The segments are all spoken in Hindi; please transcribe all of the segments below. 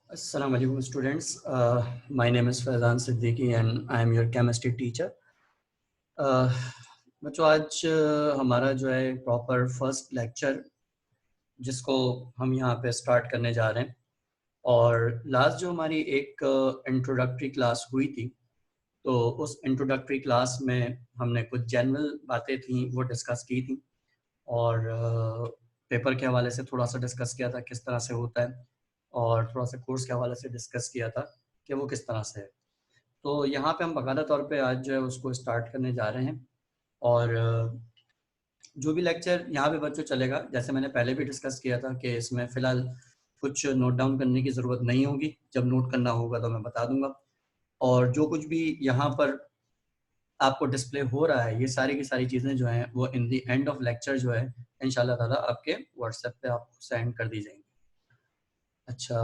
Assalamu alaikum students. My name is Faizan Siddiqui and I am your chemistry teacher. बच्चों आज हमारा जो है प्रॉपर फर्स्ट लेक्चर जिसको हम यहाँ पे स्टार्ट करने जा रहे हैं और लास्ट जो हमारी एक इंट्रोडक्टरी क्लास हुई थी तो उस इंट्रोडक्टरी क्लास में हमने कुछ जनरल बातें थी वो डिस्कस की थी और पेपर के हवाले से थोड़ा सा डिस्कस किया था किस तरह से होता है और थोड़ा सा कोर्स के हवाले से डिस्कस किया था कि वो किस तरह से है। तो यहाँ पे हम बाकायदा तौर पे आज जो है उसको स्टार्ट करने जा रहे हैं और जो भी लेक्चर यहाँ पे बच्चों चलेगा जैसे मैंने पहले भी डिस्कस किया था कि इसमें फ़िलहाल कुछ नोट डाउन करने की ज़रूरत नहीं होगी, जब नोट करना होगा तो मैं बता दूंगा। और जो कुछ भी यहाँ पर आपको डिस्प्ले हो रहा है ये सारी की सारी चीज़ें जो हैं वो इन दी एंड ऑफ लेक्चर जो है इंशाल्लाह ताला आपके व्हाट्सएप पे आपको सेंड कर दी जाएंगी। अच्छा,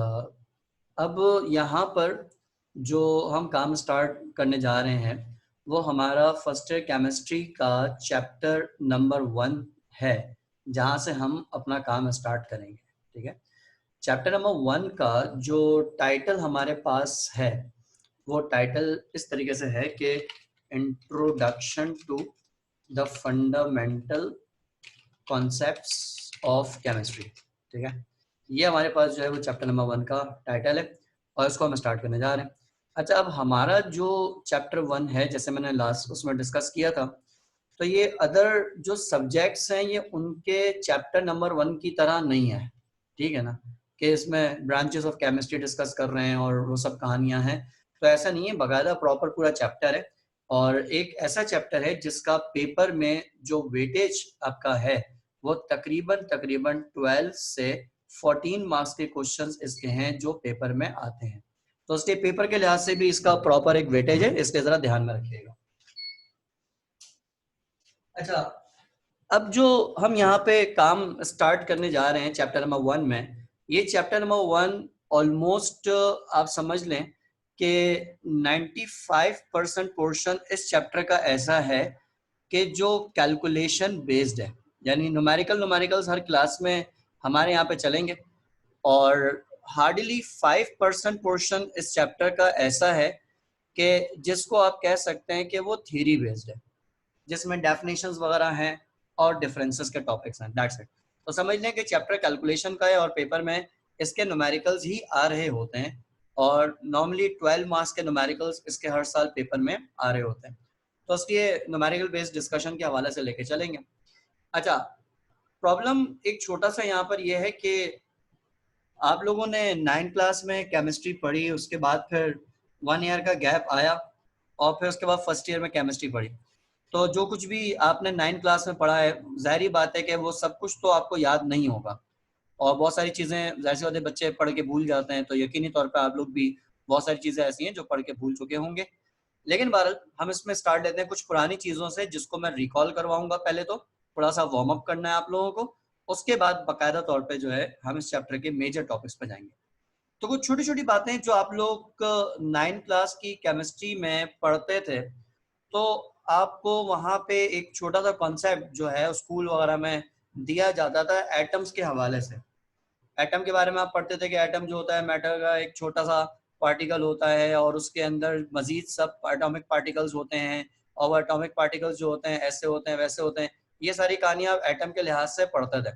अब यहाँ पर जो हम काम स्टार्ट करने जा रहे हैं वो हमारा फर्स्ट ईयर केमिस्ट्री का चैप्टर नंबर 1 है जहाँ से हम अपना काम स्टार्ट करेंगे। ठीक है, चैप्टर नंबर 1 का जो टाइटल हमारे पास है वो टाइटल इस तरीके से है कि introduction to the fundamental concepts of chemistry. ठीक है, ये हमारे पास जो है वो चैप्टर नंबर 1 का टाइटल है और इसको हम स्टार्ट करने जा रहे हैं। अच्छा, अब हमारा जो चैप्टर 1 है जैसे मैंने लास्ट उसमें डिस्कस किया था तो ये अदर जो सब्जेक्ट्स हैं ये उनके चैप्टर नंबर 1 की तरह नहीं है। ठीक है ना, कि इसमें ब्रांचेस ऑफ केमिस्ट्री डिस्कस कर रहे हैं और वो सब कहानियां हैं, तो ऐसा नहीं है, बाकायदा प्रॉपर पूरा चैप्टर है और एक ऐसा चैप्टर है जिसका पेपर में जो वेटेज आपका है वो तकरीबन तकरीबन 12 से 14 मार्क्स के क्वेश्चंस इसके हैं जो पेपर में आते हैं, तो इसलिए पेपर के लिहाज से भी इसका प्रॉपर एक वेटेज है, इसलिए जरा ध्यान में रखिएगा। अच्छा, अब जो हम यहाँ पे काम स्टार्ट करने जा रहे हैं चैप्टर नंबर 1 में, ये चैप्टर नंबर 1 ऑलमोस्ट आप समझ लें कि 95% पोर्शन इस चैप्टर का ऐसा है कि जो कैलकुलेशन बेस्ड है, यानी न्यूमेरिकल्स हर क्लास में हमारे यहाँ पे चलेंगे और हार्डली 5% पोर्शन इस चैप्टर का ऐसा है कि जिसको आप कह सकते हैं कि वो थ्योरी बेस्ड है, जिसमें डेफिनेशंस वगैरह हैं और डिफरेंसेस के टॉपिक्स हैं, दैट्स इट। तो समझ लें कि चैप्टर कैलकुलेशन का है और पेपर में इसके न्यूमेरिकल्स ही आ रहे होते हैं और नॉर्मली 12 मार्क्स के न्यूमेरिकल्स इसके हर साल पेपर में आ रहे होते हैं, तो इसलिए न्यूमेरिकल बेस्ड डिस्कशन के हवाले से लेके चलेंगे। अच्छा, प्रॉब्लम एक छोटा सा यहाँ पर यह है कि आप लोगों ने 9 क्लास में केमिस्ट्री पढ़ी, उसके बाद फिर 1 ईयर का गैप आया और फिर उसके बाद फर्स्ट ईयर में केमिस्ट्री पढ़ी, तो जो कुछ भी आपने 9 क्लास में पढ़ा है जाहिर बात है कि वो सब कुछ तो आपको याद नहीं होगा और बहुत सारी चीज़ें जाहिर सी बात है बच्चे पढ़ के भूल जाते हैं, तो यकीनी तौर पे आप लोग भी बहुत सारी चीज़ें ऐसी हैं जो पढ़ के भूल चुके होंगे। लेकिन बहरहाल हम इसमें स्टार्ट लेते हैं कुछ पुरानी चीज़ों से जिसको मैं रिकॉल करवाऊंगा, पहले तो थोड़ा सा वार्म अप करना है आप लोगों को, उसके बाद बाकायदा तौर पे जो है हम इस चैप्टर के मेजर टॉपिक्स पे जाएंगे। तो कुछ छोटी छोटी बातें जो आप लोग 9 क्लास की केमिस्ट्री में पढ़ते थे, तो आपको वहाँ पे एक छोटा सा कॉन्सेप्ट जो है स्कूल वगैरह में दिया जाता था एटम्स के हवाले से। एटम के बारे में आप पढ़ते थे कि एटम जो होता है मैटर का एक छोटा सा पार्टिकल होता है और उसके अंदर मजीद सब एटॉमिक पार्टिकल्स होते हैं और वो एटॉमिक पार्टिकल्स जो होते हैं ऐसे होते हैं वैसे होते हैं, ये सारी कहानियां आप एटम के लिहाज से पढ़ते थे।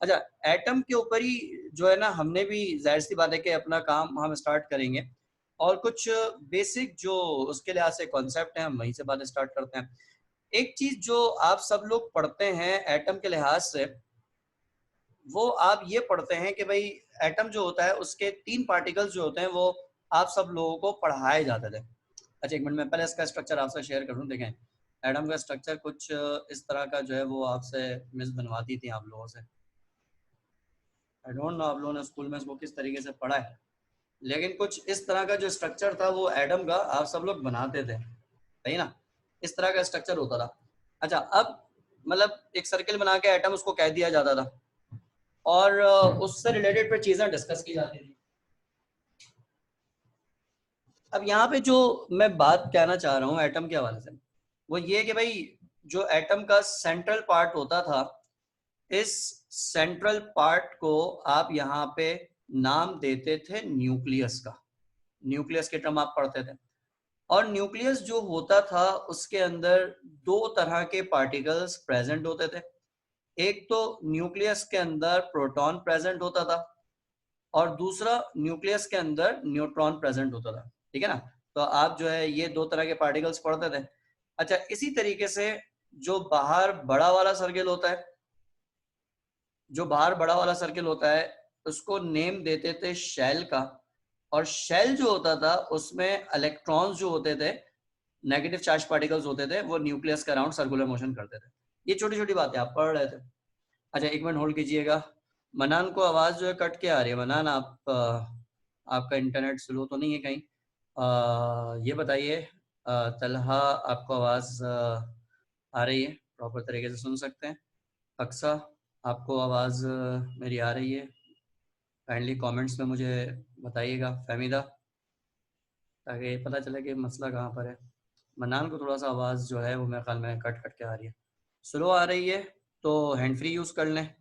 अच्छा, एटम के ऊपर ही जो है ना हमने भी जाहिर सी बात है कि अपना काम हम स्टार्ट करेंगे और कुछ बेसिक जो उसके लिहाज से कॉन्सेप्ट है हम वहीं से बात स्टार्ट करते हैं। एक चीज जो आप सब लोग पढ़ते हैं एटम के लिहाज से, वो आप ये पढ़ते हैं कि भाई एटम जो होता है उसके 3 पार्टिकल्स जो होते हैं वो आप सब लोगों को पढ़ाए जाते थे। अच्छा, एक मिनट में पहले इसका स्ट्रक्चर आपसे शेयर करूं। देखें, एटम का स्ट्रक्चर कुछ इस तरह का जो है वो आपसे मिस बनवाती थी आप लोगों से। आई डोंट नो आप लोगों ने स्कूल में इसको किस तरीके से पढ़ा है, लेकिन कुछ इस तरह का जो स्ट्रक्चर था वो एटम का आप सब लोग बनाते थे, सही ना, इस तरह का स्ट्रक्चर होता था। अच्छा, अब मतलब एक सर्किल बना के एटम उसको कह दिया जाता था और उससे रिलेटेड फिर चीजें डिस्कस की जाती थी। अब यहाँ पे जो मैं बात कहना चाह रहा हूँ एटम के हवाले से वो ये कि भाई जो एटम का सेंट्रल पार्ट होता था, इस सेंट्रल पार्ट को आप यहाँ पे नाम देते थे न्यूक्लियस का। न्यूक्लियस के टर्म आप पढ़ते थे। और न्यूक्लियस जो होता था उसके अंदर दो तरह के पार्टिकल्स प्रेजेंट होते थे। एक तो न्यूक्लियस के अंदर प्रोटॉन प्रेजेंट होता था और दूसरा न्यूक्लियस के अंदर न्यूट्रॉन प्रेजेंट होता था। ठीक है ना। तो आप जो है ये दो तरह के पार्टिकल्स पढ़ते थे। अच्छा, इसी तरीके से जो बाहर बड़ा वाला सर्किल होता है, जो बाहर बड़ा वाला सर्किल होता है उसको नेम देते थे शेल का। और शेल जो होता था उसमें इलेक्ट्रॉन्स जो होते थे, नेगेटिव चार्ज पार्टिकल्स होते थे, वो न्यूक्लियस के अराउंड सर्कुलर मोशन करते थे। ये छोटी छोटी बातें आप पढ़ रहे थे। अच्छा, एक मिनट होल्ड कीजिएगा। मनान को आवाज जो है कट के आ रही है। मनान, आप आपका इंटरनेट स्लो तो नहीं है कहीं? ये बताइए। तलहा, आपको आवाज आ रही है? प्रॉपर तरीके से सुन सकते हैं? अक्सा, आपको आवाज मेरी आ रही है? काइंडली कमेंट्स में मुझे बताइएगा। फहमीदा, ताकि पता चले कि मसला कहाँ पर है। मनान को थोड़ा सा आवाज़ जो है वो मेरे ख्याल में कट कट के आ रही है, स्लो आ रही है, तो हैंड फ्री यूज़ कर लें।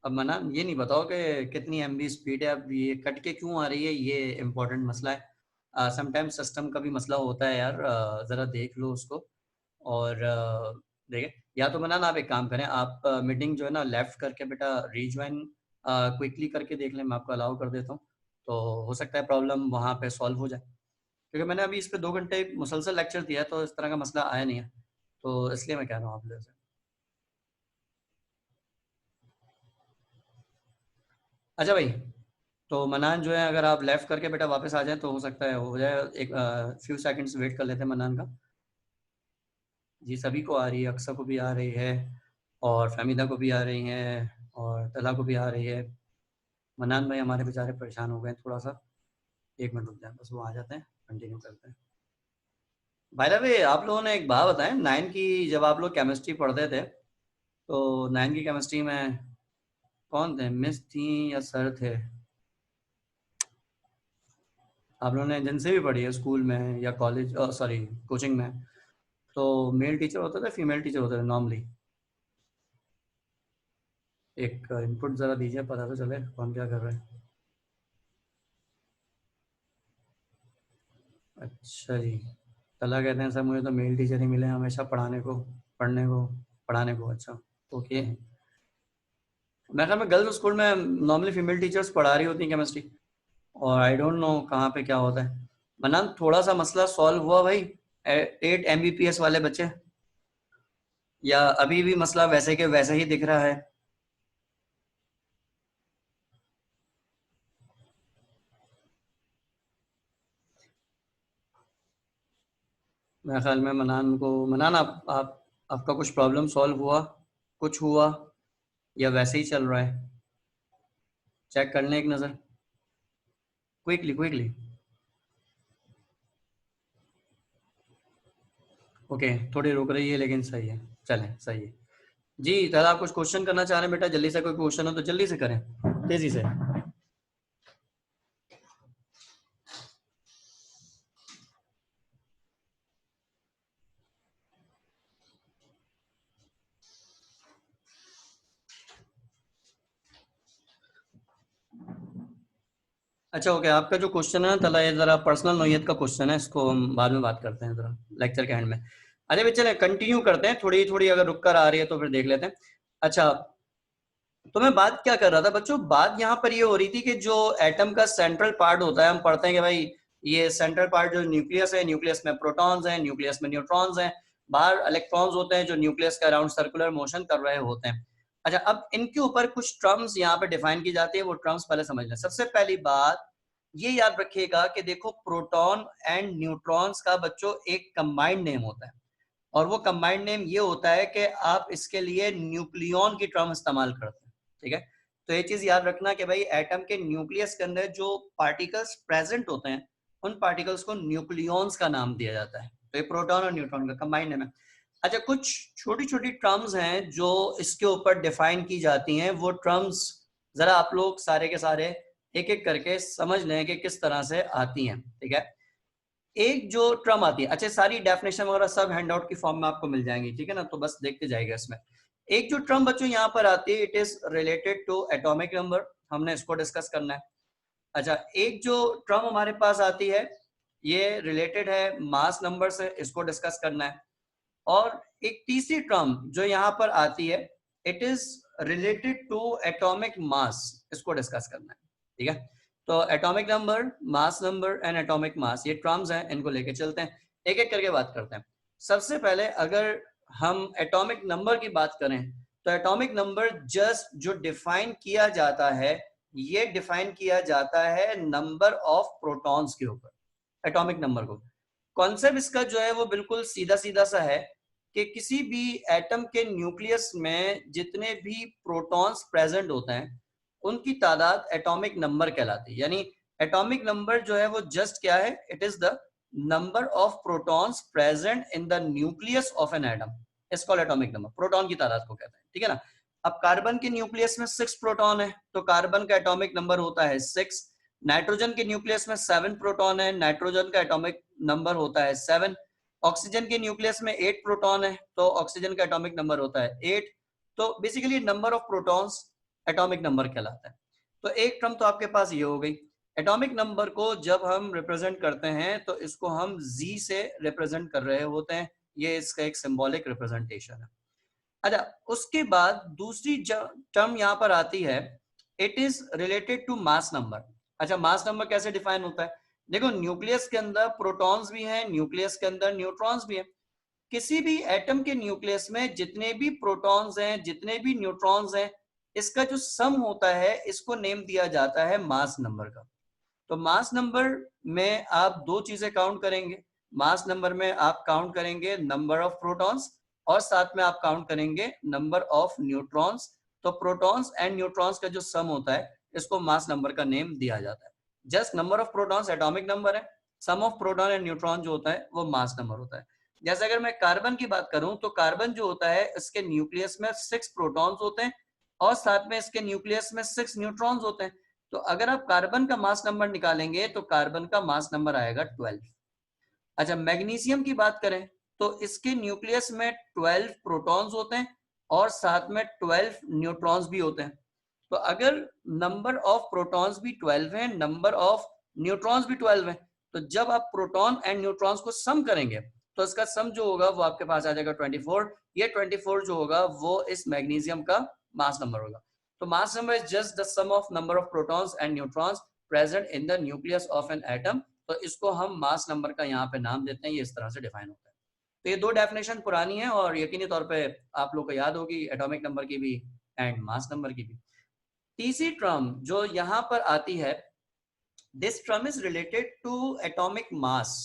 अब मनान ये नहीं बताओ कि कितनी MB स्पीड है, अब ये कट के क्यों आ रही है, ये इम्पोर्टेंट मसला है। समटाइम्स सिस्टम का भी मसला होता है यार, ज़रा देख लो उसको। और देखिए, या तो मनान आप एक काम करें, आप मीटिंग जो है ना लेफ्ट करके बेटा रीज्वाइन क्विकली करके देख लें, मैं आपको अलाउ कर देता हूँ। तो हो सकता है प्रॉब्लम वहाँ पे सॉल्व हो जाए, क्योंकि मैंने अभी इस पे 2 घंटे मुसलसल लेक्चर दिया है तो इस तरह का मसला आया नहीं है, तो इसलिए मैं कह रहा हूँ आप लोगों से। अच्छा भाई, तो मनान जो है अगर आप लेफ्ट करके बेटा वापस आ जाए तो हो सकता है हो जाए। एक फ्यू सेकंड्स वेट कर लेते हैं मनान का। जी, सभी को आ रही है, अक्सा को भी आ रही है और फहमीदा को भी आ रही है और तला को भी आ रही है। मनान भाई हमारे बेचारे परेशान हो गए थोड़ा सा, 1 मिनट रुक जाए बस, वो आ जाते हैं, कंटिन्यू करते हैं। भाई द आप लोगों ने एक बात बताएं, 9 की जब आप लोग केमिस्ट्री पढ़ते थे तो 9 की केमिस्ट्री में कौन थे, मिस थी या सर थे? आप लोगों ने जिनसे भी पढ़ी है स्कूल में या कॉलेज, सॉरी कोचिंग में, तो मेल टीचर होते थे फीमेल टीचर होते थे नॉर्मली? एक इनपुट ज़रा दीजिए, पता तो चले कौन क्या कर रहा है। अच्छा जी। कला कहते हैं सर मुझे तो मेल टीचर ही मिले हमेशा पढ़ाने को, पढ़ने को, पढ़ाने को। अच्छा, ओके। मैं ख्याल में गर्ल्स स्कूल में नॉर्मली फीमेल टीचर्स पढ़ा रही होती हैं केमिस्ट्री, और आई डोंट नो कहाँ पे क्या होता है। मनान, थोड़ा सा मसला सॉल्व हुआ भाई? 8 MBPS वाले बच्चे, या अभी भी मसला वैसे के वैसे ही दिख रहा है? मेरे ख्याल में मनान को, मनान आप आपका कुछ प्रॉब्लम सॉल्व हुआ, कुछ हुआ, या वैसे ही चल रहा है? चेक कर लें एक नज़र, क्विकली क्विकली। ओके, थोड़ी रुक रही है लेकिन सही है, चलें सही है। जी दादा, आप कुछ क्वेश्चन करना चाह रहे हैं बेटा? जल्दी से कोई क्वेश्चन हो तो जल्दी से करें, तेजी से। अच्छा ओके, आपका जो क्वेश्चन है ना तला, ये जरा पर्सनल नोयत का क्वेश्चन है, इसको हम बाद में बात करते हैं जरा लेक्चर के एंड में। अरे भाई चलें कंटिन्यू करते हैं, थोड़ी थोड़ी अगर रुक कर आ रही है तो फिर देख लेते हैं। अच्छा, तो मैं बात क्या कर रहा था बच्चों, बात यहाँ पर ये हो रही थी कि जो एटम का सेंट्रल पार्ट होता है, हम पढ़ते हैं कि भाई ये सेंट्रल पार्ट जो न्यूक्लियस है, न्यूक्लियस में प्रोटॉन्स हैं, न्यूक्लियस में न्यूट्रॉन्स हैं, बाहर इलेक्ट्रॉन्स होते हैं जो न्यूक्लियस के अराउंड सर्कुलर मोशन कर रहे होते हैं। अच्छा, अब इनके ऊपर कुछ टर्म्स यहाँ पे डिफाइन की जाती है, वो टर्म्स पहले समझ लें। सबसे पहली बात ये याद रखिएगा कि देखो, प्रोटॉन एंड न्यूट्रॉन्स का बच्चों एक कंबाइंड नेम होता है, और वो कंबाइंड नेम ये होता है कि आप इसके लिए न्यूक्लियॉन की टर्म इस्तेमाल करते हैं। ठीक है, तो ये चीज याद रखना कि भाई एटम के न्यूक्लियस के अंदर जो पार्टिकल्स प्रेजेंट होते हैं उन पार्टिकल्स को न्यूक्लियॉन्स का नाम दिया जाता है। तो ये प्रोटॉन और न्यूट्रॉन का कंबाइंड नेम है। अच्छा, कुछ छोटी छोटी टर्म्स हैं जो इसके ऊपर डिफाइन की जाती हैं, वो टर्म्स जरा आप लोग सारे के सारे एक एक करके समझ लें कि किस तरह से आती हैं। ठीक है, एक जो टर्म आती है, अच्छा सारी डेफिनेशन वगैरह सब हैंडआउट की फॉर्म में आपको मिल जाएंगी, ठीक है ना, तो बस देखते जाएगा इसमें। एक जो टर्म बच्चों यहाँ पर आती है, it is related to atomic number, हमने इसको डिस्कस करना है। अच्छा, एक जो टर्म हमारे पास आती है ये रिलेटेड है मास नंबर से, इसको डिस्कस करना है। और एक तीसरी टर्म जो यहाँ पर आती है, it is related to atomic mass, इसको डिस्कस करना है। ठीक है, तो atomic number, mass number and atomic mass, ये टर्म्स हैं, इनको लेके चलते हैं, एक एक करके बात करते हैं। सबसे पहले अगर हम एटॉमिक नंबर की बात करें तो एटॉमिक नंबर जस्ट जो डिफाइन किया जाता है, ये डिफाइन किया जाता है नंबर ऑफ प्रोटॉन्स के ऊपर। एटॉमिक नंबर को कॉन्सेप्ट इसका जो है वो बिल्कुल सीधा सीधा सा है कि किसी भी एटम के न्यूक्लियस में जितने भी प्रोटॉन्स प्रेजेंट होते हैं उनकी तादाद एटॉमिक नंबर कहलाती है। यानी एटॉमिक नंबर जो है वो जस्ट क्या है, it is the number of protons present in the nucleus of an atom, इस कॉल्ड एटॉमिक नंबर, प्रोटॉन की तादाद को कहते हैं। ठीक है ना। अब कार्बन के न्यूक्लियस में 6 प्रोटॉन है तो कार्बन का एटॉमिक नंबर होता है 6। नाइट्रोजन के न्यूक्लियस में 7 प्रोटॉन है, नाइट्रोजन का एटॉमिक नंबर होता है 7। ऑक्सीजन के न्यूक्लियस में 8 प्रोटॉन है तो ऑक्सीजन का एटॉमिक नंबर होता है 8। तो basically number of protons atomic number कहलाता है। तो एक टर्म तो आपके पास ये हो गई। एटॉमिक नंबर को जब हम रिप्रेजेंट करते हैं तो इसको हम जी से रिप्रेजेंट कर रहे होते हैं, ये इसका एक सिंबॉलिक रिप्रेजेंटेशन है। अच्छा, उसके बाद दूसरी टर्म यहाँ पर आती है, it is related to mass number. अच्छा, मास नंबर कैसे डिफाइन होता है? देखो, न्यूक्लियस के अंदर प्रोटॉन्स भी हैं, न्यूक्लियस के अंदर न्यूट्रॉन्स भी हैं। किसी भी एटम के न्यूक्लियस में जितने भी प्रोटॉन्स हैं, जितने भी न्यूट्रॉन्स हैं, इसका जो सम होता है इसको नेम दिया जाता है मास नंबर का। तो मास नंबर में आप दो चीजें काउंट करेंगे। मास नंबर में आप काउंट करेंगे नंबर ऑफ प्रोटॉन्स और साथ में आप काउंट करेंगे नंबर ऑफ न्यूट्रॉन्स। तो प्रोटॉन्स एंड न्यूट्रॉन्स का जो सम होता है इसको मास नंबर का नेम दिया जाता है। Just number of protons atomic number है, सम ऑफ प्रोटॉन एंड न्यूट्रॉन जो होता है वो मास नंबर होता है। जैसे अगर मैं कार्बन की बात करूं तो कार्बन जो होता है इसके न्यूक्लियस में 6 प्रोटॉन्स होते हैं और साथ में इसके न्यूक्लियस में 6 न्यूट्रॉन्स होते हैं। तो अगर आप कार्बन का मास नंबर निकालेंगे तो कार्बन का मास नंबर आएगा 12। अच्छा, मैग्नीशियम की बात करें तो इसके न्यूक्लियस में 12 प्रोटॉन्स होते हैं और साथ में 12 न्यूट्रॉन्स भी होते हैं। तो अगर नंबर ऑफ प्रोटॉन्स भी 12 है, नंबर ऑफ न्यूट्रॉन्स भी 12 है, तो जब आप प्रोटॉन एंड न्यूट्रॉन्स को सम करेंगे तो इसका सम जो होगा वो आपके पास आ जाएगा 24। ये 24 जो होगा वो इस मैग्नीशियम का मास नंबर होगा। तो mass number is just the sum of number of protons and neutrons present in the nucleus of an atom. तो इसको हम मास नंबर का यहाँ पे नाम देते हैं, ये इस तरह से डिफाइन होता है। तो ये दो डेफिनेशन पुरानी है और यकीनी तौर पे आप लोग को याद होगी, एटॉमिक नंबर की भी एंड मास नंबर की भी। तीसरी टर्म जो यहाँ पर आती है, this term is related to atomic mass.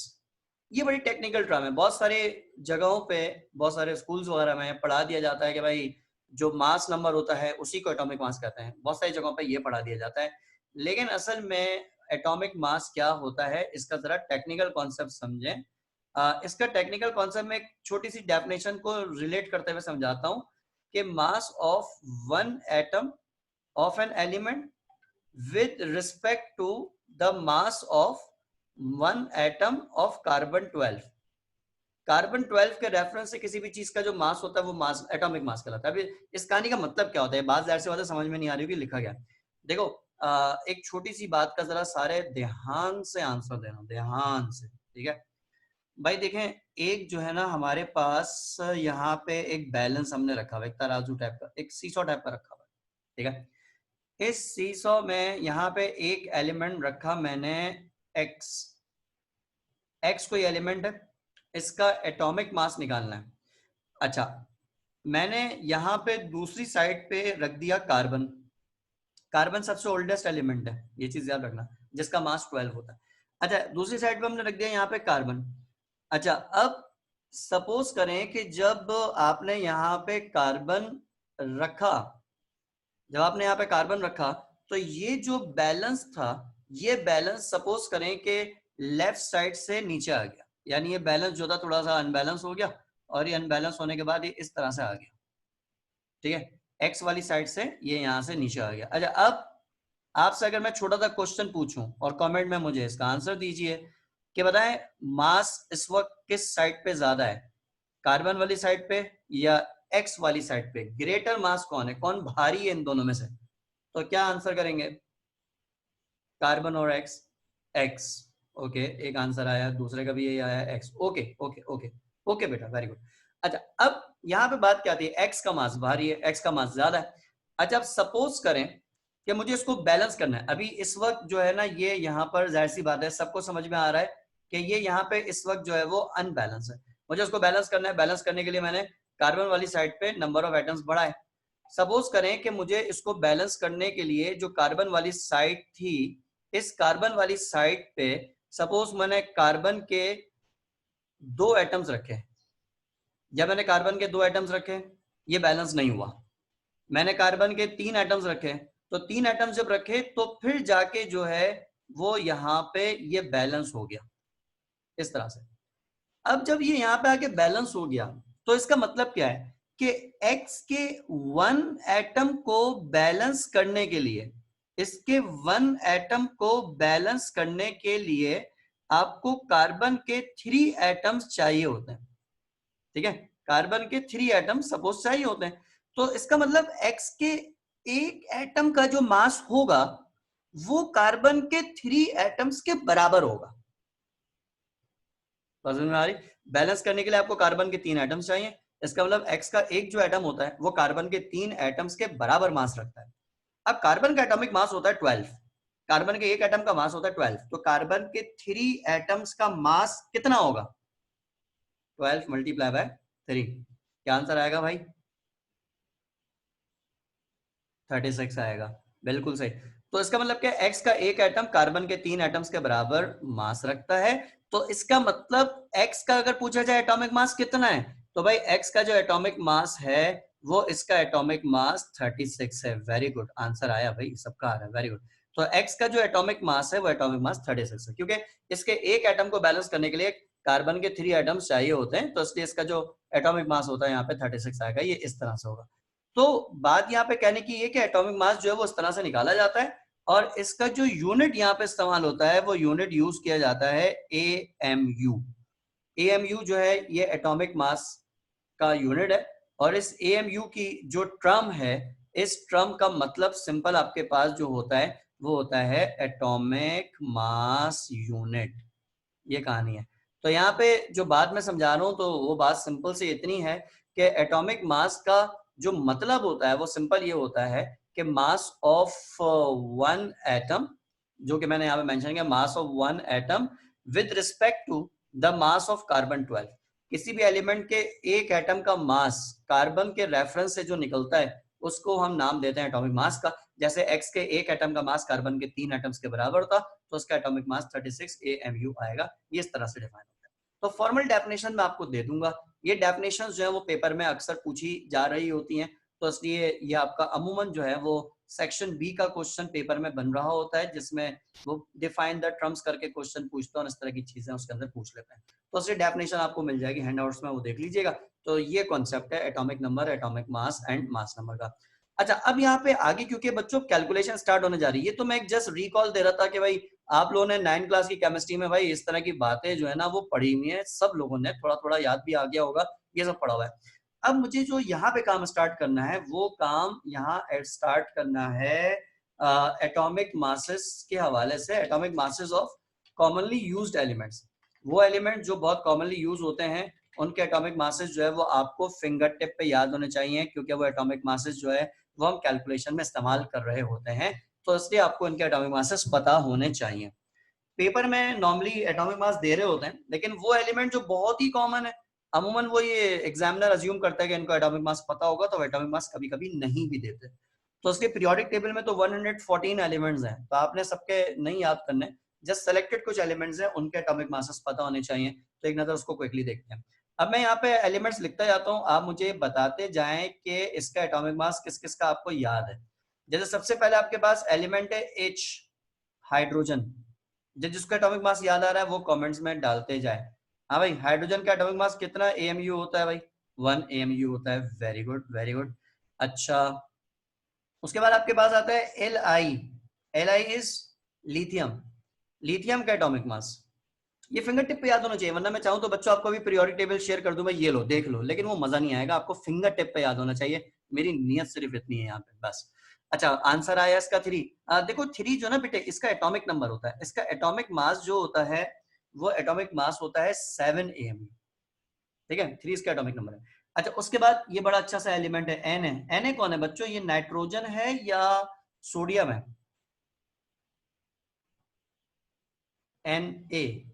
ये बड़ी टेक्निकल टर्म है, बहुत सारे जगहों पे, बहुत सारे स्कूल्स वगैरह में पढ़ा दिया जाता है कि भाई जो मास नंबर होता है उसी को एटॉमिक मास कहते हैं। बहुत सारी जगहों पे ये पढ़ा दिया जाता है, लेकिन असल में एटॉमिक मास क्या होता है इसका जरा टेक्निकल कॉन्सेप्ट समझें। इसका टेक्निकल कॉन्सेप्ट में एक छोटी सी डेफिनेशन को रिलेट करते हुए समझाता हूँ कि मास of one atom of an element with respect to the mass of one atom of carbon 12। Carbon 12 के रेफरेंस से किसी भी चीज का जो मास होता है वो मास एटॉमिक मास कहलाता है। अभी इस कहानी का मतलब क्या होता है, बात जाहिर सी बात है समझ में नहीं आ रही होगी लिखा गया। देखो, एक छोटी सी बात का जरा सारे ध्यान से आंसर देना, ध्यान से, ठीक है भाई। देखें, एक जो है ना हमारे पास यहाँ पे एक बैलेंस हमने रखा हुआ, एक तराजू टाइप का, एक सीसॉ टाइप का रखा हुआ, ठीक है। इस सीसॉ में यहाँ पे एक एलिमेंट रखा मैंने x। x कोई एलिमेंट है, इसका एटॉमिक मास निकालना है। अच्छा, मैंने यहाँ पे दूसरी साइड पे रख दिया कार्बन। कार्बन सबसे ओल्डेस्ट एलिमेंट है, ये चीज याद रखना, जिसका मास 12 होता है। अच्छा, दूसरी साइड पे हमने रख दिया यहाँ पे कार्बन। अच्छा, अब सपोज करें कि जब आपने यहाँ पे कार्बन रखा, जब आपने यहाँ पे कार्बन रखा तो ये जो बैलेंस था, ये बैलेंस सपोज करें कि लेफ्ट साइड से नीचे आ गया, यानी ये बैलेंस जो था थोड़ा सा अनबैलेंस हो गया और ये अनबैलेंस होने के बाद ये इस तरह से आ गया, ठीक है। एक्स वाली साइड से ये यहाँ से नीचे आ गया। अच्छा, अब आपसे अगर मैं छोटा सा क्वेश्चन पूछूं और कमेंट में मुझे इसका आंसर दीजिए कि बताएं मास इस वक्त किस साइड पे ज्यादा है, कार्बन वाली साइड पे या एक्स वाली साइड पे ग्रेटर मास कौन है, कौन भारी है इन दोनों में से, तो क्या आंसर करेंगे, कार्बन और एक्स, एक्स। ओके, एक आंसर आया, दूसरे का भी यही आया x. Okay okay okay okay बेटा, वेरी गुड। अच्छा, अब यहाँ पे बात क्या आती है, एक्स का मास भारी है, एक्स का मास ज्यादा है। अच्छा, अब सपोज करें कि मुझे इसको बैलेंस करना है। अभी इस वक्त जो है ना, ये यहाँ पर जाहिर सी बात है, सबको समझ में आ रहा है कि ये यहाँ पे इस वक्त जो है वो अनबैलेंस है। मुझे उसको बैलेंस करना है। बैलेंस करने के लिए मैंने कार्बन वाली साइड पे नंबर ऑफ एटम्स बढ़ाए। सपोज करें कि मुझे इसको बैलेंस करने के लिए जो कार्बन वाली साइड थी, इस कार्बन वाली साइड पे सपोज मैंने कार्बन के 2 एटम्स रखे। जब मैंने कार्बन के 2 एटम्स रखे, ये बैलेंस नहीं हुआ। मैंने कार्बन के 3 एटम्स रखे, तो 3 एटम्स जब रखे तो फिर जाके जो है वो यहाँ पे ये बैलेंस हो गया इस तरह से। अब जब ये यहाँ पे आके बैलेंस हो गया, तो इसका मतलब क्या है कि X के 1 एटम को बैलेंस करने के लिए, इसके 1 एटम को बैलेंस करने के लिए आपको कार्बन के 3 एटम्स चाहिए होते हैं। ठीक है, कार्बन के 3 एटम सपोज चाहिए होते हैं। तो इसका मतलब X के एक एटम का जो मास होगा वो कार्बन के 3 एटम्स के बराबर होगा। समझ में आ रही? बैलेंस करने के लिए आपको कार्बन के 3 एटम्स चाहिए। इसका मतलब X का एक जो एटम होता है वो कार्बन के 3 एटम्स के बराबर मास रखता है। अब कार्बन का एटॉमिक मास होता है 12, कार्बन के एक एटम का मास होता है 12, तो कार्बन के 3 एटम्स का मास कितना होगा, 12 मल्टीप्लाई बाय 3। क्या आंसर आएगा भाई, 36 आएगा। बिल्कुल सही। तो इसका मतलब क्या, एक्स का एक एटम कार्बन के 3 एटम्स के बराबर मास रखता है। तो इसका मतलब एक्स का अगर पूछा जाए एटॉमिक मास कितना है, तो भाई एक्स का जो एटॉमिक मास है वो इसका एटॉमिक मास 36 है। वेरी गुड, आंसर आया भाई, सबका आ रहा है, वेरी गुड। तो एक्स का जो एटॉमिक मास है वो एटॉमिक मास 36 है, क्योंकि इसके एक एटम को बैलेंस करने के लिए कार्बन के 3 एटम्स चाहिए होते हैं, तो इसलिए इसका जो एटॉमिक मास होता है यहाँ पे 36 आएगा। ये इस तरह से होगा। तो बात यहाँ पे कहने की ये कि एटॉमिक मास जो है वो इस तरह से निकाला जाता है, और इसका जो यूनिट यहाँ पे इस्तेमाल होता है वो यूनिट यूज किया जाता है AMU। AMU जो है ये एटॉमिक मास का यूनिट है, और इस AMU की जो टर्म है, इस टर्म का मतलब सिंपल आपके पास जो होता है वो होता है एटॉमिक मास यूनिट। ये कहानी है। तो यहाँ पे जो बात मैं समझा रहा हूँ तो वो बात सिंपल से इतनी है कि एटॉमिक मास का जो मतलब होता है वो सिंपल ये होता है कि मास ऑफ वन एटम, जो कि मैंने यहाँ पे मेंशन किया, mass of one atom with respect to the mass of carbon 12। किसी भी एलिमेंट के एक एटम का मास कार्बन के रेफरेंस से जो निकलता है उसको हम नाम देते हैं एटॉमिक मास का। जैसे एक्स के एक एटम का मास कार्बन के 3 एटम्स के बराबर था, तो उसका एटॉमिक मास 36 AMU आएगा। ये इस तरह से डिफाइन होता है। तो फॉर्मल डेफिनेशन मैं आपको दे दूंगा। ये डेफिनेशंस जो है वो पेपर में अक्सर पूछी जा रही होती हैं, तो इसलिए ये आपका अमूमन जो है वो सेक्शन बी का क्वेश्चन पेपर में बन रहा होता है, जिसमें वो डिफाइन द टर्म्स करके क्वेश्चन पूछते हैं और इस तरह की चीजें उसके अंदर पूछ लेते हैं। तो उसकी डेफिनेशन आपको मिल जाएगी हैंडआउट्स में, वो देख लीजिएगा। तो ये कॉन्सेप्ट है atomic number, atomic mass and mass number का। अच्छा, अब यहाँ पे आगे क्योंकि बच्चों कैलकुलेशन स्टार्ट होने जा रही है, तो मैं एक जस्ट रिकॉल दे रहा था कि भाई आप लोगों ने 9 क्लास की केमिस्ट्री में भाई इस तरह की बातें जो है ना वो पढ़ी हुई है, सब लोगों ने थोड़ा थोड़ा याद भी आ गया होगा, ये सब पढ़ा हुआ है। अब मुझे जो यहाँ पे काम स्टार्ट करना है वो काम यहाँ स्टार्ट करना है एटॉमिक मासेस के हवाले से, atomic masses of commonly used elements. वो एलिमेंट जो बहुत कॉमनली यूज होते हैं उनके एटॉमिक मासेस जो है वो आपको फिंगर टिप पे याद होने चाहिए, क्योंकि वो एटॉमिक मासेस जो है वो हम कैलकुलेशन में इस्तेमाल कर रहे होते हैं, तो इसलिए आपको इनके एटॉमिक मासेस पता होने चाहिए। पेपर में नॉर्मली एटॉमिक मास दे रहे होते हैं, लेकिन वो एलिमेंट जो बहुत ही कॉमन है, अमूमन वो ये एग्जामिनर अज्यूम करता है कि इनको एटॉमिक मास पता होगा, तो एटॉमिक मास कभी कभी नहीं भी देते। तो उसके पीरियोडिक टेबल में तो 114 एलिमेंट्स हैं, तो आपने सबके नहीं याद करने, जस्ट सेलेक्टेड कुछ एलिमेंट्स हैं उनके एटॉमिक मासेस पता होने चाहिए। तो एक नजर उसको क्विकली देखते हैं। अब मैं यहाँ पे एलिमेंट्स लिखता जाता हूँ, आप मुझे बताते जाएं कि इसका एटॉमिक मास किस किस का आपको याद है। जैसे सबसे पहले आपके पास एलिमेंट है H, हाइड्रोजन। जिसका एटॉमिक मास याद आ रहा है वो कमेंट्स में डालते जाए। हाँ भाई, हाइड्रोजन का एटॉमिक मास कितना AMU होता है भाई, 1 AMU होता है। Very good very good. अच्छा, उसके बाद आपके पास आता है Li। Li is lithium. Lithium का एटॉमिक मास ये फिंगर टिप पे याद होना चाहिए, वरना मैं चाहूँ तो बच्चों आपको भी पीरियोडिक टेबल शेयर कर दूं मैं, ये लो देख लो, लेकिन वो मजा नहीं आएगा, आपको फिंगर टिप पे याद होना चाहिए। मेरी नियत सिर्फ इतनी है यहाँ पे बस। अच्छा आंसर आया इसका 3। देखो 3 जो ना बेटे इसका एटॉमिक नंबर होता है, इसका एटॉमिक मास जो होता है वो एटॉमिक मास होता है 7 AMU। ठीक है 3 इसका एटॉमिक नंबर है। अच्छा उसके बाद ये बड़ा अच्छा सा एलिमेंट है एन है। एन ए कौन है बच्चों, ये नाइट्रोजन है या सोडियम है? एन ए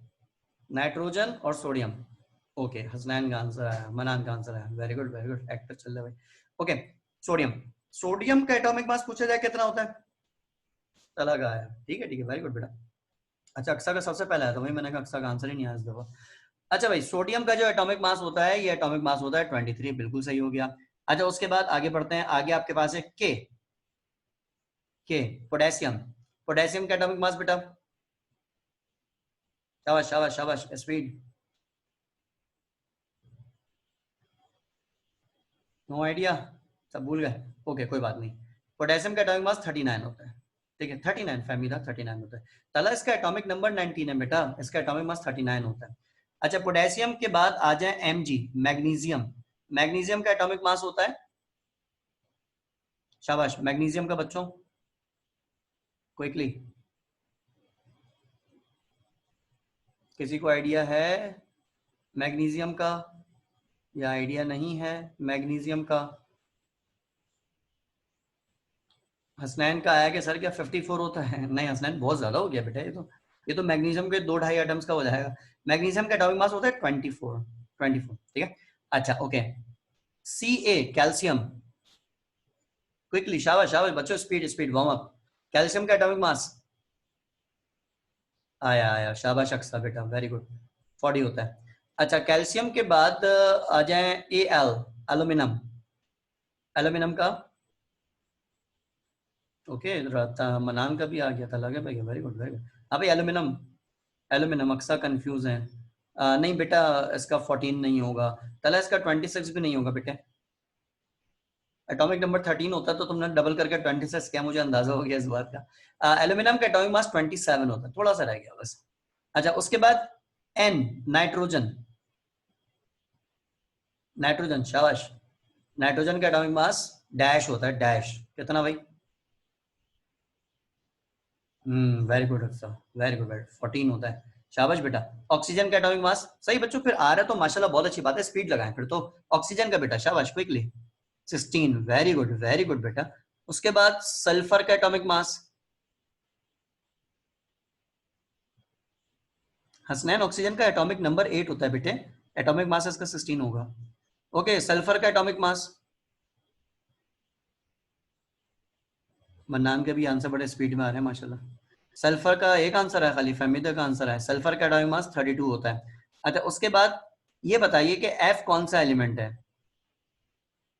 नाइट्रोजन और सोडियम। ओके हसनैन का आंसर आया, मनान का आंसर आया, very good very good, actor चल रहा है भाई। ओके सोडियम, सोडियम का एटॉमिक मास पूछा जाए कितना होता है? अलग आया, ठीक है वेरी गुड बेटा। अच्छा अक्सा का सबसे पहले आया था, वही मैंने कहा अक्सा का आंसर ही नहीं आया इस दफा। अच्छा भाई सोडियम का जो एटॉमिक मास होता है, ये एटॉमिक मास होता है 23, बिल्कुल सही हो गया। अच्छा उसके बाद आगे बढ़ते हैं, आगे आपके पास है के पोटेशियम। पोटेशियम का एटॉमिक मास बेटा, शाबाश शाबाश शाबाश स्पीड। नो आइडिया, सब भूल गए। ओके कोई बात नहीं। पोटेशियम का एटॉमिक मास 39 होता है, ठीक है 39 फैमिली 39 होता है। तला इसका एटॉमिक नंबर 19 है बेटा, इसका एटॉमिक मास 39 होता है। अच्छा पोटेशियम के बाद आ जाए Mg मैग्नीशियम। मैग्नीशियम का एटॉमिक मास होता है, शाबाश मैग्नीशियम का बच्चों क्विकली, किसी को आइडिया है मैग्नीशियम का या आइडिया नहीं है मैग्नीशियम का? हसनैन का आया कि सर क्या 54 होता है? नहीं हसनैन बहुत ज्यादा हो गया बेटा, ये तो मैग्नीशियम के 2-2.5 एटम्स का हो जाएगा। मैग्नीशियम का एटॉमिक मास होता है 24 ठीक है। अच्छा ओके Ca कैल्शियम, क्विकली शाबाश शाबाश बच्चों speed speed warm up. Calcium का एटॉमिक मास आया आया, शाबाश अक्सा बेटा वेरी गुड, 40 होता है। अच्छा कैल्शियम के बाद आ जाए Al एल्यूमिनियम। एल्यूमिनियम का ओके मनान का भी आ गया था, लगे भाई वेरी गुड वेरी गुड। हाँ भाई एल्यूमिनियम, एल्यूमिनियम अक्सा कंफ्यूज है। नहीं बेटा इसका 14 नहीं होगा, तला इसका 26 भी नहीं होगा बेटे। एटॉमिक नंबर 13 होता तो तुमने डबल करके 26 क्या, मुझे अंदाजा हो गया इस बात का। एल्यूमिनियम का एटॉमिक मास 27 होता है, थोड़ा सा रह गया बस। अच्छा उसके बाद N नाइट्रोजन, नाइट्रोजन शाबाश। नाइट्रोजन का एटॉमिक मास डैश होता है, डैश कितना भाई? वेरी गुड अच्छा, वेरी गुड वेरी 14 होता है, शाबाश बेटा। ऑक्सीजन का एटॉमिक मास सही बच्चों, फिर आ रहा है तो माशाल्लाह बहुत अच्छी बात है, स्पीड लगाएं फिर तो। ऑक्सीजन का बेटा शाबाश क्विकली 16, वेरी गुड बेटा। उसके बाद सल्फर का एटॉमिक मास, हसनैन ऑक्सीजन का एटॉमिक नंबर 8 होता है बेटे, एटॉमिक मास इसका 16 होगा। ओके सल्फर का एटॉमिक मास, मन्नान के भी आंसर बड़े स्पीड में आ रहे हैं माशाल्लाह। सल्फर का एक आंसर है खाली, फहमीदा का आंसर है, सल्फर का एटॉमिक मास 32 होता है। अच्छा उसके बाद ये बताइए कि एफ कौन सा एलिमेंट है?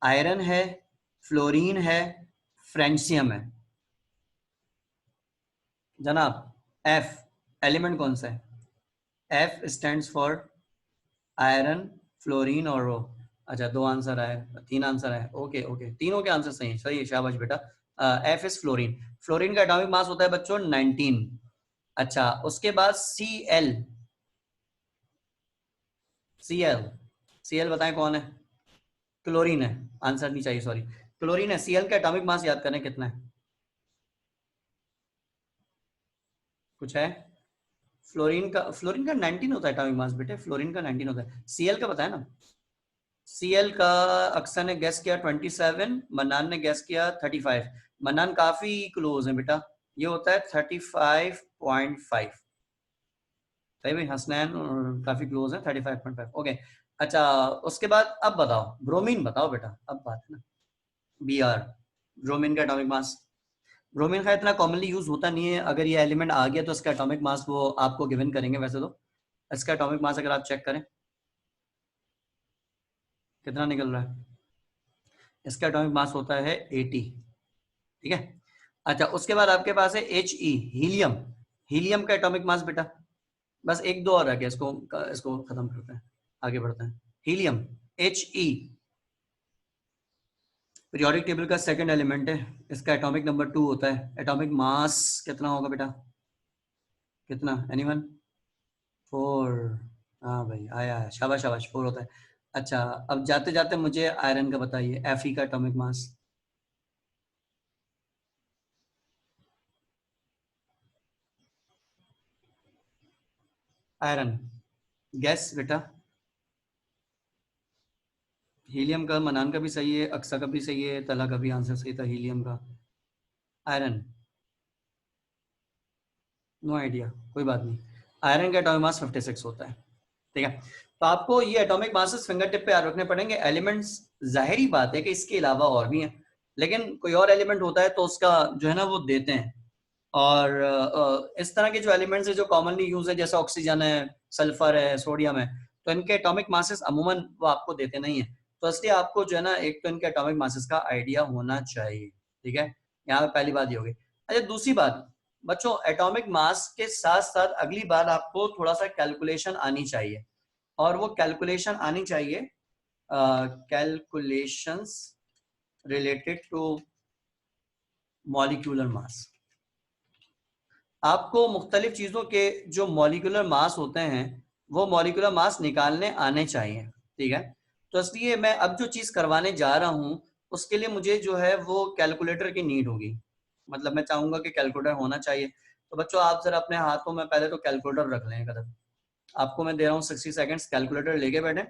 आयरन है, फ्लोरीन है, फ्रेंशियम है? जनाब एफ एलिमेंट कौन सा है? F stands for iron, fluorine और रो। अच्छा 2 आंसर आए, 3 आंसर आए, ओके ओके तीनों के आंसर सही है शाबाश बेटा। F is fluorine. फ्लोरीन का एटॉमिक मास होता है बच्चों 19। अच्छा उसके बाद सी एल, सी एल बताएं कौन है? क्लोरीन है, आंसर नहीं चाहिए सॉरी, क्लोरीन है। सी एल का एटॉमिक मास याद करें कितना है? कुछ है? फ्लोरीन का 19 होता है एटॉमिक मास बेटे, फ्लोरीन का 19 होता है। सीएल का बताया ना, सीएल का अक्सर ने गेस किया 27, मन्नान ने गेस किया 35। मन्नान काफी क्लोज है बेटा, ये होता है 35.5। सही भाई हसनैन काफी क्लोज है 35.5 ओके। अच्छा उसके बाद अब बताओ ब्रोमीन बताओ बेटा, अब बात है ना बी आर, ब्रोमीन का एटॉमिक मास। ब्रोमीन का इतना कॉमनली यूज होता नहीं है, अगर ये एलिमेंट आ गया तो इसका एटॉमिक मास वो आपको गिवन करेंगे वैसे तो। इसका एटॉमिक मास अगर आप चेक करें कितना निकल रहा है, इसका एटॉमिक मास होता है 80, ठीक है। अच्छा उसके बाद आपके पास है एच ई हीलियम, हीलियम का एटॉमिक मास बेटा, बस एक दो और रह गया, इसको इसको खत्म करते हैं, आगे बढ़ते हैं। Helium H E periodic table का सेकंड एलिमेंट है, इसका एटॉमिक नंबर 2 होता है। एटॉमिक मास कितना होगा बेटा, कितना एनीवन? 4। हाँ भाई आया है, शाबाश शाबाश, 4 होता है। अच्छा, अब जाते जाते मुझे आयरन का बताइए, Fe का एटॉमिक मास। आयरन, गैस बेटा। हीलियम का, मनान का भी सही है, अक्सा का भी सही है, तला का भी आंसर सही था, हीलियम का। आयरन, नो आइडिया, कोई बात नहीं। आयरन का एटॉमिक मास 56 होता है। ठीक है, तो आपको ये एटॉमिक मासेस फिंगर टिप पे याद रखने पड़ेंगे। एलिमेंट्स, जाहिरी बात है कि इसके अलावा और भी हैं, लेकिन कोई और एलिमेंट होता है तो उसका जो है ना वो देते हैं। और इस तरह के जो एलिमेंट्स है जो कॉमनली यूज है, जैसे ऑक्सीजन है, सल्फर है, सोडियम है, तो इनके एटॉमिक मासेस अमूमन वो आपको देते नहीं है। तो इसलिए आपको जो है ना एक तो इनके एटॉमिक मासेस का आइडिया होना चाहिए। ठीक है, यहाँ पे पहली बात ये हो गई। अच्छा, दूसरी बात बच्चों, एटॉमिक मास के साथ साथ अगली बात आपको थोड़ा सा कैलकुलेशन आनी चाहिए। और वो कैलकुलेशन आनी चाहिए, calculations related to molecular mass. आपको मुख्तलिफ चीजों के जो मॉलिक्यूलर मास होते हैं वो मॉलिक्यूलर मास निकालने आने चाहिए। ठीक है, तो इसलिए मैं अब जो चीज करवाने जा रहा हूं उसके लिए मुझे जो है वो कैलकुलेटर की नीड होगी। मतलब मैं चाहूंगा कि कैलकुलेटर होना चाहिए। तो बच्चों आप जरा अपने हाथों में पहले तो कैलकुलेटर रख लें कदम। आपको मैं दे रहा हूँ 60 सेकेंड्स, कैलकुलेटर लेके बैठे।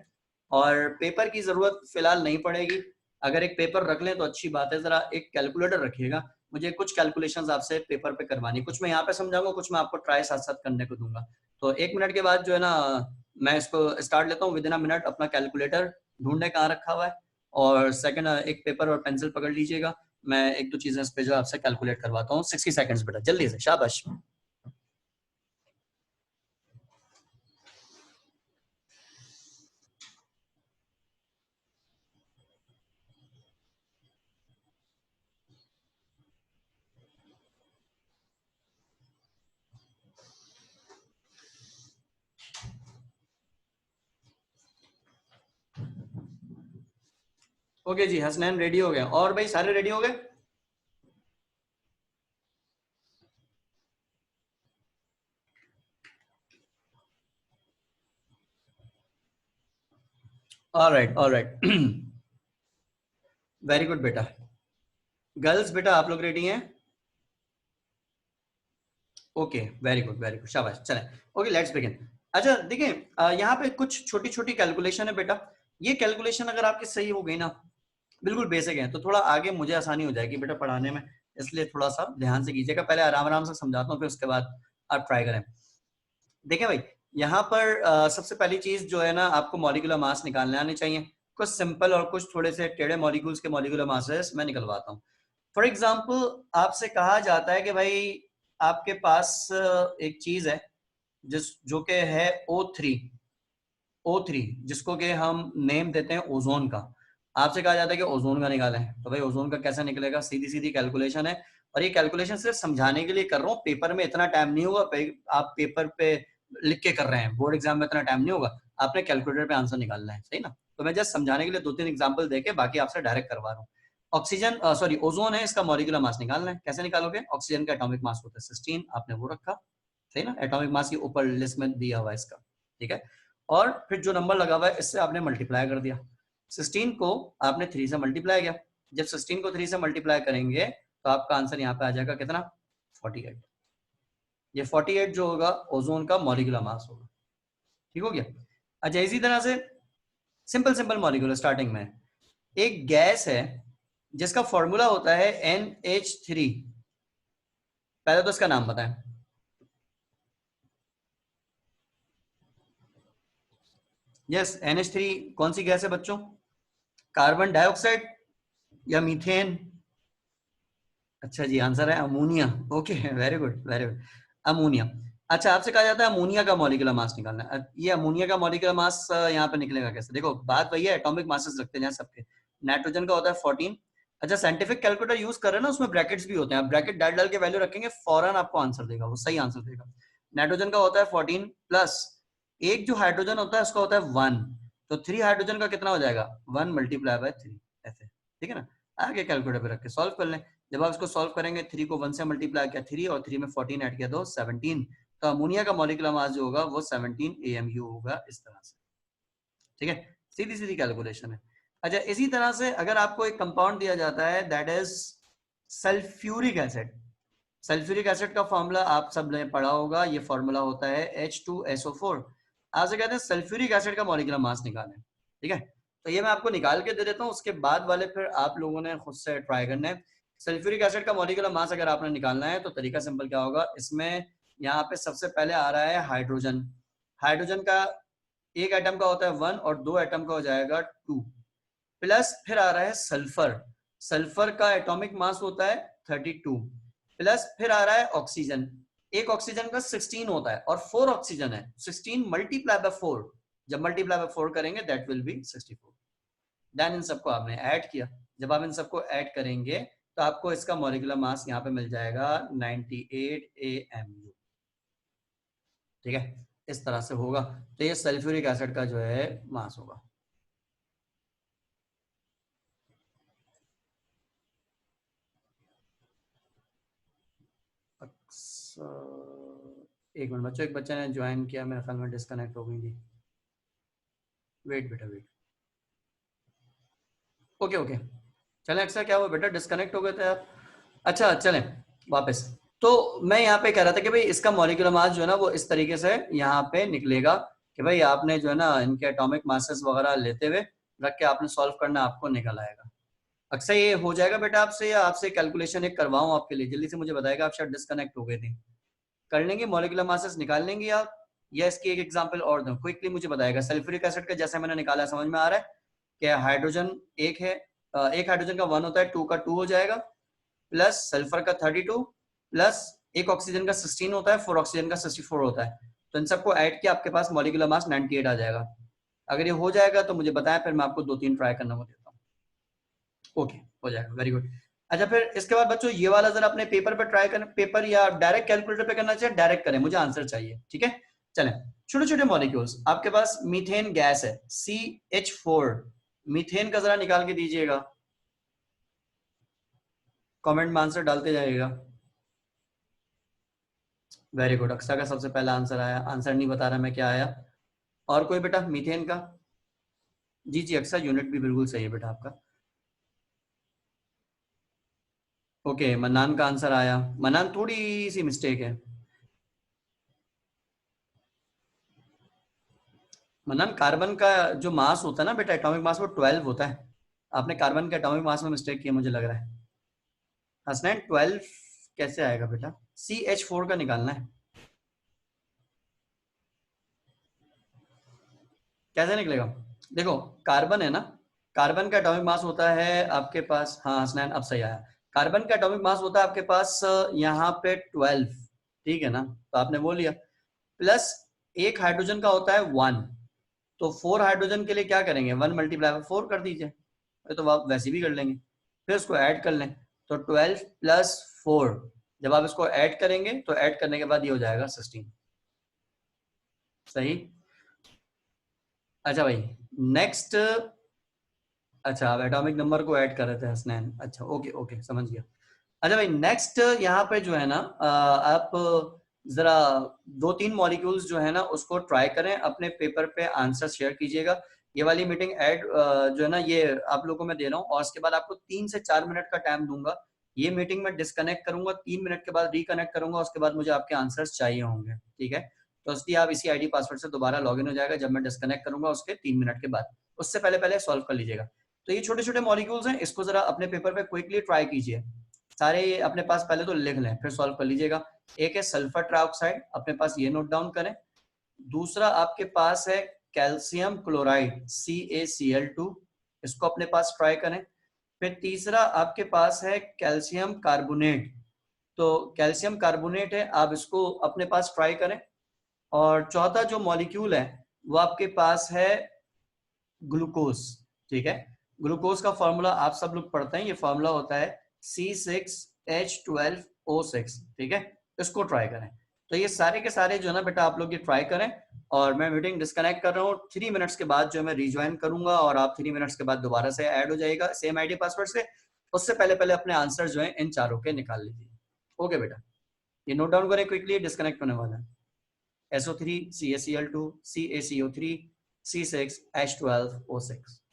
और पेपर की जरूरत फिलहाल नहीं पड़ेगी, अगर एक पेपर रख लें तो अच्छी बात है। जरा एक कैलकुलेटर रखिएगा, मुझे कुछ कैलकुलेशंस आपसे पेपर पे करवानी, कुछ मैं यहाँ पे समझाऊंगा, कुछ मैं आपको ट्राई साथ साथ करने को दूंगा। तो 1 मिनट के बाद जो है ना मैं इसको स्टार्ट लेता हूँ। विद इन अ मिनट अपना कैलकुलेटर ढूंढने कहाँ रखा हुआ है, और सेकंड एक पेपर और पेंसिल पकड़ लीजिएगा। मैं एक दो चीजें इस पे जो आपसे कैलकुलेट करवाता हूँ। 60 सेकेंड्स बेटा, जल्दी से, शाबाश। ओके जी, हसनैन रेडी हो गए, और भाई सारे रेडी हो गए? ऑलराइट ऑलराइट, वेरी गुड बेटा। गर्ल्स बेटा आप लोग रेडी हैं? Okay, very good very good, शाबाश, चलें। Okay, let's begin. अच्छा देखिए, यहाँ पे कुछ छोटी छोटी कैलकुलेशन है बेटा। ये कैलकुलेशन अगर आपकी सही हो गई ना, बिल्कुल बेसिक है, तो थोड़ा आगे मुझे आसानी हो जाएगी बेटा पढ़ाने में। इसलिए थोड़ा सा ध्यान से कीजिएगा, पहले आराम आराम से समझाता हूँ, फिर उसके बाद आप ट्राई करें। देखिए भाई, यहाँ पर सबसे पहली चीज जो है ना, आपको मॉलिक्यूलर मास निकालने आने चाहिए। कुछ सिंपल और कुछ थोड़े से टेढ़े मॉलिक्यूल्स के मॉलिक्यूलर मासेस मैं निकलवाता हूँ। फॉर एग्जाम्पल, आपसे कहा जाता है कि भाई आपके पास एक चीज है जिस जो कि है O3 जिसको कि हम नेम देते हैं ओजोन का। आपसे कहा जाता है कि ओजोन का निकालें, तो भाई ओजोन का कैसे निकलेगा? सीधी सीधी कैलकुलेशन है। और ये कैलकुलेशन सिर्फ समझाने के लिए कर रहा हूँ, पेपर में इतना टाइम नहीं होगा। आप पेपर पे लिख के कर रहे हैं, बोर्ड एग्जाम में इतना टाइम नहीं होगा, आपने कैलकुलेटर पे आंसर निकालना है, सही ना? तो मैं जस्ट समझाने के लिए 2-3 एग्जाम्पल देके बाकी आपसे डायरेक्ट करवा रहा हूँ। ऑक्सीजन, सॉरी ओजोन है, इसका मॉलिक्यूलर मास निकालना है। कैसे निकालोगे? ऑक्सीजन का एटॉमिक मास होता है 16, आपने वो रखा, सही ना? एटॉमिक मास के ऊपर लिस्ट में दिया हुआ है इसका, ठीक है। और फिर जो नंबर लगा हुआ है इससे आपने मल्टीप्लाई कर दिया। 16 को आपने 3 से मल्टीप्लाई किया। जब 16 को 3 से मल्टीप्लाई करेंगे तो आपका आंसर यहाँ पे आ जाएगा कितना? 48। ये 48 जो होगा ओजोन का मॉलिक्यूलर मास होगा। ठीक हो गया? अच्छा, इसी तरह से सिंपल सिंपल मॉलिक्यूल स्टार्टिंग में एक गैस है जिसका फॉर्मूला होता है NH3। पहले तो इसका नाम बताएं। यस, NH3 कौन सी गैस है बच्चों? कार्बन डाइऑक्साइड या मीथेन? अच्छा जी, आंसर है ammonia. Okay, very good very good, ammonia. अच्छा, आपसे कहा जाता है अमोनिया का मॉलिक्यूलर मास निकालना है। ये अमोनिया का मॉलिक्यूलर मास यहाँ पे निकलेगा कैसे? देखो बात वही है, एटॉमिक मासेस रखते हैं सबके। नाइट्रोजन का होता है 14। अच्छा, साइंटिफिक कैलकुलेटर यूज कर रहे हैं ना, उसमें ब्रैकेट्स भी होते हैं। आप ब्रैकेट डाल डाल के वैल्यू रखेंगे, फौरन आपको आंसर देगा, वो सही आंसर देगा। नाइट्रोजन का होता है 14 प्लस एक जो हाइड्रोजन होता है उसका होता है 1। तो 3 हाइड्रोजन का कितना हो जाएगा? 1 मल्टीप्लाई बाय 3, ऐसे, ठीक है ना? आगे कैलकुलेटर पे रख के सॉल्व कर लें। जब आप इसको सॉल्व करेंगे, 3 को 1 से मल्टीप्लाई किया 3, और 3 में 14 ऐड किया तो 17। तो अमोनिया का मॉलिक्यूलर मास जो होगा वो 17 AMU होगा, इस तरह से। ठीक है, सीधी सीधी कैलकुलेशन है। अच्छा, इसी तरह से अगर आपको एक कंपाउंड दिया जाता है that is sulphuric acid. Sulphuric acid का फॉर्मूला आप सब ने पढ़ा होगा, ये फॉर्मूला होता है H2SO4। आपसे कहते हैं सल्फ्यूरिक एसिड का मॉलिक्यूलर मास निकालें। ठीक है, तो ये मैं आपको निकाल के दे देता हूँ, उसके बाद वाले फिर आप लोगों ने खुद से ट्राई करना है। सल्फ्यूरिक एसिड का मॉलिक्यूलर मास अगर आपने निकालना है तो तरीका सिंपल क्या होगा, इसमें यहाँ पे सबसे पहले आ रहा है हाइड्रोजन। हाइड्रोजन का एक एटम का होता है 1 और 2 एटम का हो जाएगा 2, प्लस फिर आ रहा है सल्फर। सल्फर का एटॉमिक मास होता है 32, प्लस फिर आ रहा है ऑक्सीजन। एक ऑक्सीजन का 16 होता है और 4 ऑक्सीजन है, 16 मल्टीप्लाई बाय 4, जब मल्टीप्लाई बाय 4 करेंगे that will be 64। Then in सबको आपने ऐड किया, जब आप इन सबको ऐड करेंगे तो आपको इसका मॉलिक्यूलर मास यहाँ पे मिल जाएगा 98 AMU। ठीक है, इस तरह से होगा। तो ये सल्फ्यूरिक एसिड का जो है मास होगा। एक मिनट बच्चों, एक बच्चे ने ज्वाइन किया, मेरे ख्याल में डिस्कनेक्ट हो गई थी। वेट बेटा वेट। ओके ओके, चलें। अक्सर क्या हुआ बेटा, डिस्कनेक्ट हो गए थे आप? अच्छा चलें वापस। तो मैं यहाँ पे कह रहा था कि भाई इसका मॉलिक्यूलर मास जो है ना वो इस तरीके से यहाँ पे निकलेगा कि भाई आपने जो है ना इनके एटॉमिक मासेस वगैरह लेते हुए रख के आपने सॉल्व करना, आपको निकल आएगा। अक्सर ये हो जाएगा बेटा आपसे, या आपसे कैलकुलेशन एक करवाऊं आपके लिए? जल्दी से मुझे बताएगा, आप शायद डिस्कनेक्ट हो गए थे। कर लेंगे, मॉलिक्यूलर मासेस निकाल लेंगे आप, या इसकी एक एग्जांपल और दूं? क्विकली मुझे बताएगा। सल्फ्यूरिक एसिड का जैसे मैंने निकाला, समझ में आ रहा है कि हाइड्रोजन एक है, एक हाइड्रोजन का 1 होता है, 2 का 2 हो जाएगा, प्लस सल्फर का 32, प्लस एक ऑक्सीजन का 16 होता है, 4 ऑक्सीजन का 64 होता है। तो इन सबको ऐड किया, आपके पास मॉलिक्यूलर मास 98 आ जाएगा। अगर ये हो जाएगा तो मुझे बताएं, फिर मैं आपको 2-3 ट्राई करना को देता हूँ। ओके, हो जाएगा, वेरी गुड। अच्छा, फिर इसके बाद बच्चों ये वाला जरा अपने पेपर पे ट्राई करें, पेपर या डायरेक्ट कैलकुलेटर पे करना चाहिए, डायरेक्ट करें, मुझे आंसर चाहिए। ठीक है, चलें। छोटे छोटे मॉलिक्यूल्स, आपके पास मीथेन गैस है CH4, मीथेन का जरा निकाल के दीजिएगा, कमेंट में आंसर डालते जाइएगा। वेरी गुड, अक्सा का सबसे पहला आंसर आया, आंसर नहीं बता रहा मैं क्या आया। और कोई बेटा मीथेन का? जी जी अक्सा, यूनिट भी बिल्कुल सही है बेटा आपका। ओके, मन्नान का आंसर आया। मन्नान थोड़ी सी मिस्टेक है। मन्नान, कार्बन का जो मास होता है ना बेटा, एटॉमिक मास, वो 12 होता है। आपने कार्बन के एटॉमिक मास में मिस्टेक किया मुझे लग रहा है। हसनैन 12 कैसे आएगा बेटा? CH4 का निकालना है। कैसे निकलेगा? देखो, कार्बन है ना, कार्बन का एटॉमिक मास होता है आपके पास, हाँ हसनैन अब सही आया। कार्बन का एटॉमिक मास होता है आपके पास यहाँ पे 12, ठीक है ना, तो आपने वो लिया, प्लस एक हाइड्रोजन का होता है 1, तो 4 हाइड्रोजन के लिए क्या करेंगे, 1 मल्टीप्लाई बाय 4 कर दीजिए, तो आप वैसे भी कर लेंगे, फिर उसको ऐड कर लें, तो 12 प्लस 4, जब आप इसको ऐड करेंगे तो ऐड करने के बाद ये हो जाएगा 16। सही। अच्छा भाई, नेक्स्ट। अच्छा, आप एटॉमिक नंबर को ऐड कर रहे थे हसनैन, अच्छा ओके ओके समझ गया। अच्छा भाई, नेक्स्ट यहाँ पे जो है ना आप जरा 2-3 मॉलिक्यूल्स जो है ना उसको ट्राई करें, अपने पेपर पे आंसर शेयर कीजिएगा। ये वाली मीटिंग ऐड जो है ना ये आप लोगों को मैं दे रहा हूँ, और उसके बाद आपको 3 से 4 मिनट का टाइम दूंगा। ये मीटिंग में डिस्कनेक्ट करूंगा, 3 मिनट के बाद रिकनेक्ट करूंगा, उसके बाद मुझे आपके आंसर्स चाहिए होंगे। ठीक है, तो इसलिए आप इसी आईडी पासवर्ड से दोबारा लॉगिन हो जाएगा जब मैं डिस्कनेक्ट करूंगा उसके 3 मिनट के बाद, उससे पहले पहले सॉल्व कर लीजिएगा। तो ये छोटे छोटे मॉलिक्यूल्स हैं, इसको जरा अपने पेपर पे क्विकली ट्राई कीजिए, सारे अपने पास पहले तो लिख लें फिर सॉल्व कर लीजिएगा। एक है सल्फर ट्राइऑक्साइड, अपने पास ये नोट डाउन करें। दूसरा आपके पास है कैल्शियम क्लोराइड CaCl2, इसको अपने पास ट्राई करें। फिर तीसरा आपके पास है कैल्शियम कार्बोनेट, तो कैल्शियम कार्बोनेट है, आप इसको अपने पास ट्राई करें। और चौथा जो मॉलिक्यूल है वो आपके पास है ग्लूकोज। ठीक है, ग्लूकोज का फॉर्मूला आप सब लोग पढ़ते हैं, ये फॉर्मूला होता है C6H12O6। ठीक है, इसको ट्राई करें। तो ये सारे के सारे जो है ना बेटा आप लोग ये ट्राई करें, और मैं मीटिंग डिस्कनेक्ट कर रहा हूँ, 3 मिनट्स के बाद जो मैं रिज्वाइन करूंगा, और आप 3 मिनट्स के बाद दोबारा से ऐड हो जाएगा सेम आईडी पासवर्ड से। उससे पहले पहले अपने आंसर जो है इन चारों के निकाल लीजिए। ओके बेटा, ये नोट डाउन करें क्विकली, डिस्कनेक्ट होने वाला है। SO3 CaCl2 CaCO3 C6H12O6।